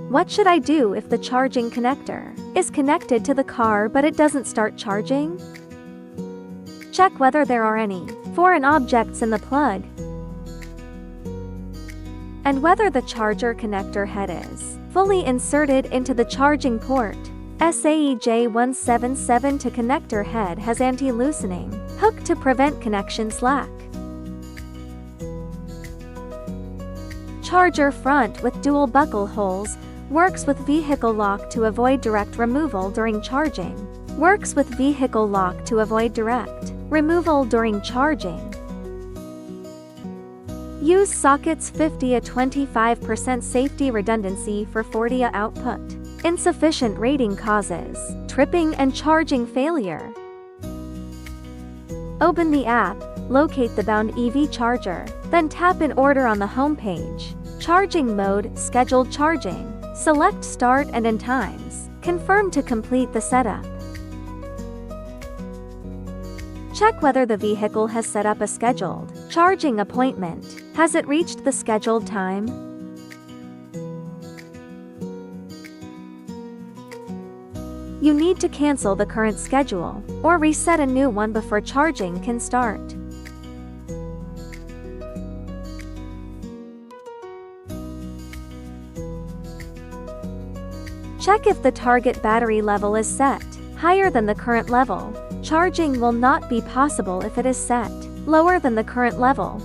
What should I do if the charging connector is connected to the car but it doesn't start charging? Check whether there are any foreign objects in the plug and whether the charger connector head is fully inserted into the charging port. SAE-J177 to connector head has anti-loosening hook to prevent connection slack. Charger front with dual buckle holes. Works with vehicle lock to avoid direct removal during charging. Works with vehicle lock to avoid direct removal during charging. Use sockets 50 a 25% safety redundancy for 40 a output. Insufficient rating causes tripping and charging failure. Open the app, locate the bound EV charger, then tap in order on the home page. Charging mode, scheduled charging. Select start and end times. Confirm to complete the setup. Check whether the vehicle has set up a scheduled charging appointment. Has it reached the scheduled time? You need to cancel the current schedule or reset a new one before charging can start. Check if the target battery level is set higher than the current level. Charging will not be possible if it is set lower than the current level.